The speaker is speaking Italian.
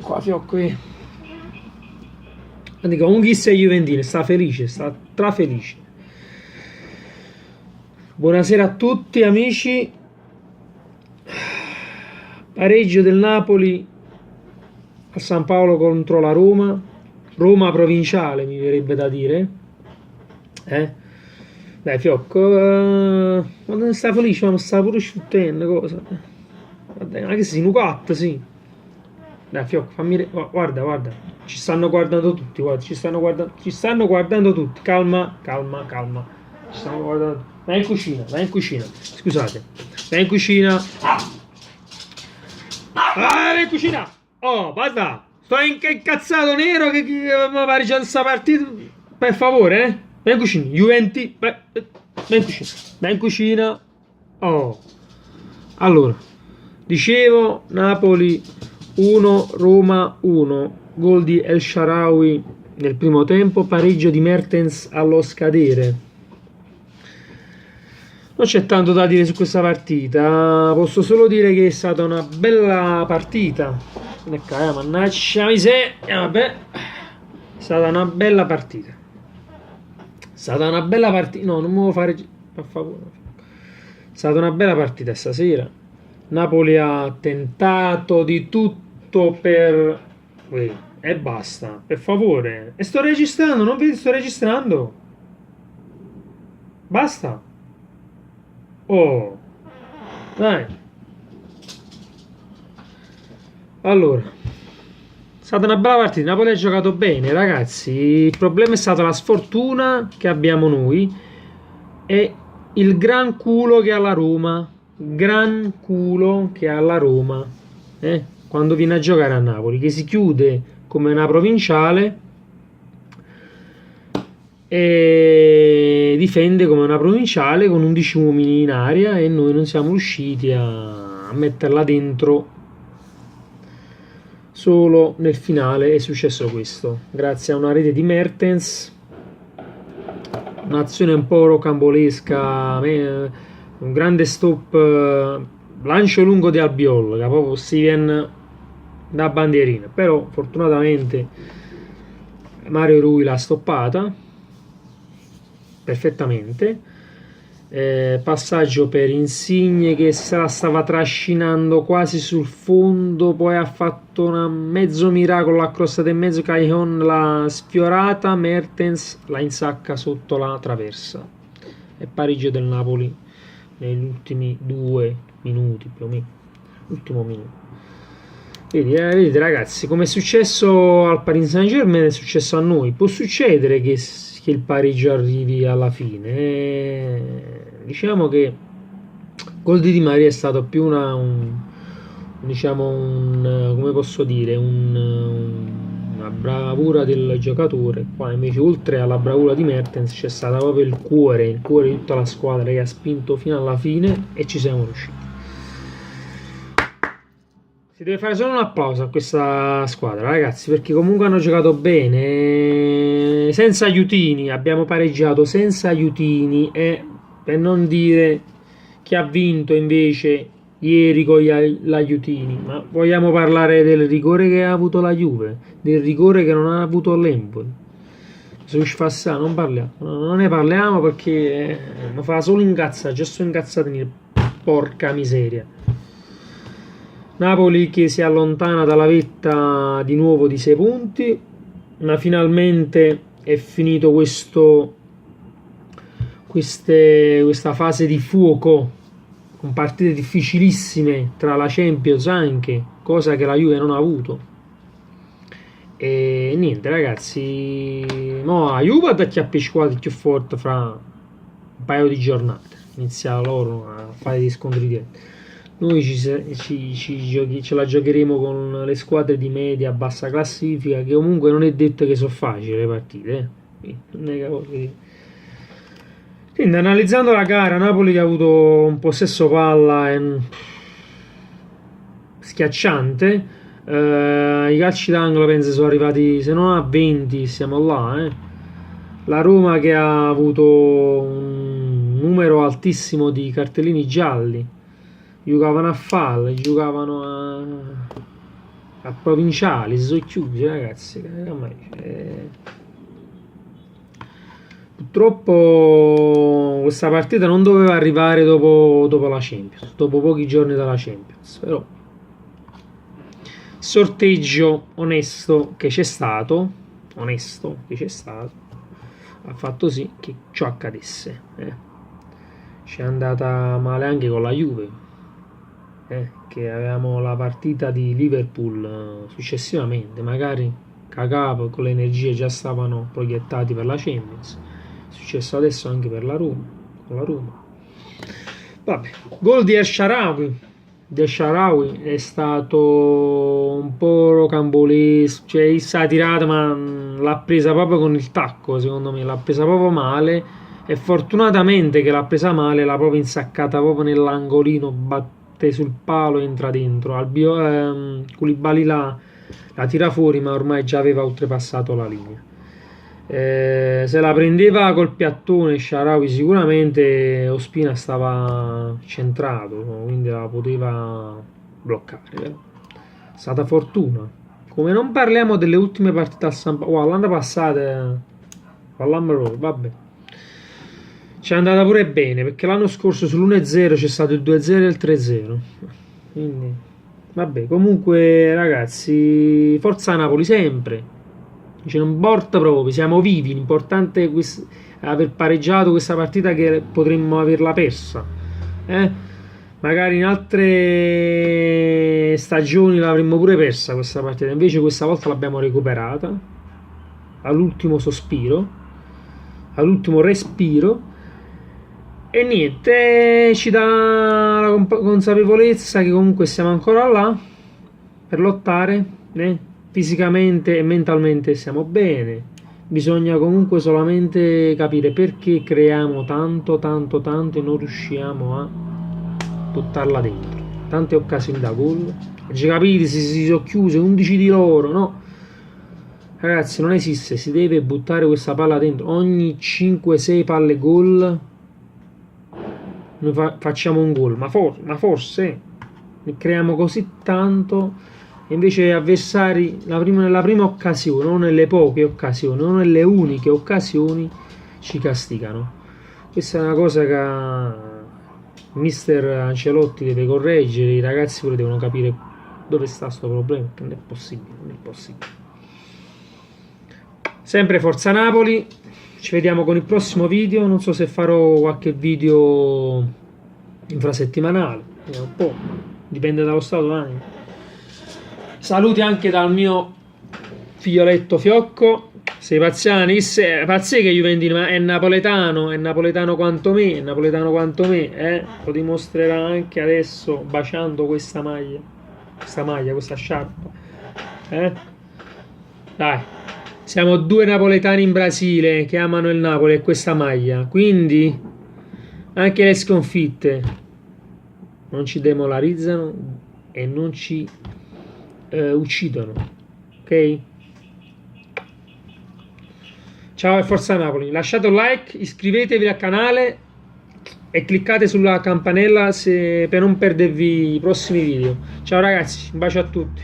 qua, fiocco. Dico, un chi sei Juventino, sta felice, sta trafelice. Buonasera a tutti amici. Pareggio del Napoli a San Paolo contro la Roma. Roma provinciale, mi verrebbe da dire. Dai, fiocco. Ma non sta felice, ma non sta pure sciuttendo, cosa. Guarda, ma che si nucatta, sì. Dai, fiocco, fammi. Guarda. Ci stanno guardando tutti, guarda, ci stanno guardando tutti. Calma. Ci stanno guardando tutti. Vai in cucina. Scusate. Vai in cucina. Vai in cucina. Oh, basta. Sto incazzato nero che mi pare già questa partita. Per favore, eh. Vai in cucina. Juventi. Vai in cucina. Oh. Allora. Dicevo, Napoli 1, Roma 1. Gol di El Shaarawy nel primo tempo. Pareggio di Mertens allo scadere. Non c'è tanto da dire su questa partita, posso solo dire che è stata una bella partita. Mannaggia miseria, vabbè. È stata una bella partita. No, non mi devo fare, per favore. È stata una bella partita stasera. Napoli ha tentato di tutto per... e basta, per favore. E sto registrando, non vedi, sto registrando. Basta. Oh, dai. Allora, è stata una bella partita. Napoli ha giocato bene, ragazzi. Il problema è stata la sfortuna che abbiamo noi e il gran culo che ha la Roma. Quando viene a giocare a Napoli, che si chiude come una provinciale e difende come una provinciale con 11 uomini in aria e noi non siamo riusciti a metterla dentro. Solo nel finale è successo questo, grazie a una rete di Mertens, un'azione un po' rocambolesca, un grande stop, lancio lungo di Albiol che proprio Steven da bandierina, però fortunatamente Mario Rui l'ha stoppata perfettamente. Passaggio per Insigne che se la stava trascinando quasi sul fondo, poi ha fatto un mezzo miracolo, l'ha crossata in mezzo, Callejon l'ha sfiorata, Mertens la insacca sotto la traversa. E pareggio del Napoli negli ultimi 2 minuti più o meno, l'ultimo minuto. Vedete ragazzi, come è successo al Paris Saint-Germain è successo a noi. Può succedere che il pareggio arrivi alla fine. Diciamo che il gol di Di Maria è stato più come posso dire, una bravura del giocatore. Qua invece oltre alla bravura di Mertens c'è stato proprio il cuore di tutta la squadra che ha spinto fino alla fine e ci siamo riusciti. Si deve fare solo un applauso a questa squadra, ragazzi, perché comunque hanno giocato bene, senza aiutini, abbiamo pareggiato senza aiutini, e per non dire chi ha vinto invece ieri con gli aiutini. Ma vogliamo parlare del rigore che ha avuto la Juve, del rigore che non ha avuto l'Empoli? Su Sfassà non parliamo, non ne parliamo perché mi fa solo incazzare, già sto incazzato, porca miseria. Napoli che si allontana dalla vetta di nuovo di 6 punti, ma finalmente è finito questa fase di fuoco con partite difficilissime tra la Champions anche, cosa che la Juve non ha avuto. E niente ragazzi, mo la Juve ha acchiappi squadre più forti fra un paio di giornate, inizia loro a fare gli scontri diretti. Noi ce la giocheremo con le squadre di media bassa classifica, che comunque non è detto che sono facili le partite, non è che... Quindi analizzando la gara, Napoli che ha avuto un possesso palla schiacciante, i calci d'angolo penso sono arrivati, se non a 20 siamo là, La Roma che ha avuto un numero altissimo di cartellini gialli, giocavano a fallo, giocavano a provinciali si sono chiusi, ragazzi. Purtroppo questa partita non doveva arrivare dopo la Champions, dopo pochi giorni dalla Champions, però sorteggio onesto che c'è stato, ha fatto sì che ciò accadesse. Ci è andata male anche con la Juve, che avevamo la partita di Liverpool successivamente, magari Kakà con le energie già stavano proiettati per la Champions, è successo adesso anche per la Roma, con la Roma. Vabbè, gol di El Shaarawy. De Shaarawy è stato un po' rocambolesco, cioè s'ha tirata ma l'ha presa proprio con il tacco, secondo me l'ha presa proprio male, e fortunatamente che l'ha presa male l'ha proprio insaccata proprio nell'angolino, batte sul palo e entra dentro. Koulibaly la tira fuori ma ormai già aveva oltrepassato la linea. Se la prendeva col piattone Shaarawy sicuramente Ospina stava centrato, quindi la poteva bloccare, però. È stata fortuna. Come non parliamo delle ultime partite al San Paolo, l'anno passato vabbè, ci è andata pure bene, perché l'anno scorso sull'1-0 c'è stato il 2-0 e il 3-0, quindi vabbè. Comunque ragazzi, forza Napoli sempre, ce non importa proprio, siamo vivi, l'importante è aver pareggiato questa partita, che potremmo averla persa, magari in altre stagioni l'avremmo pure persa questa partita, invece questa volta l'abbiamo recuperata all'ultimo sospiro, all'ultimo respiro, e niente, ci dà la consapevolezza che comunque siamo ancora là per lottare, fisicamente e mentalmente siamo bene. Bisogna comunque solamente capire perché creiamo tanto e non riusciamo a buttarla dentro. Tante occasioni da gol, ci capite, si sono chiuse 11 di loro, no? Ragazzi, non esiste, si deve buttare questa palla dentro. Ogni 5-6 palle gol noi facciamo un gol, ma forse ne creiamo così tanto, e invece gli avversari nella prima occasione, non nelle poche occasioni, non nelle uniche occasioni, ci castigano. Questa è una cosa che mister Ancelotti deve correggere, i ragazzi pure devono capire dove sta sto problema, perché non è possibile. Sempre forza Napoli, ci vediamo con il prossimo video, non so se farò qualche video infrasettimanale, un po', dipende dallo stato d'animo. Saluti anche dal mio figlioletto Fiocco. Sei pazziani, pazzi che Juventino, ma è napoletano quanto me, lo dimostrerà anche adesso baciando questa sciarpa, dai, siamo due napoletani in Brasile che amano il Napoli e questa maglia, quindi anche le sconfitte non ci demoralizzano e non ci uccidono, ok? Ciao e forza Napoli, lasciate un like, iscrivetevi al canale e cliccate sulla campanella per non perdervi i prossimi video. Ciao ragazzi, un bacio a tutti.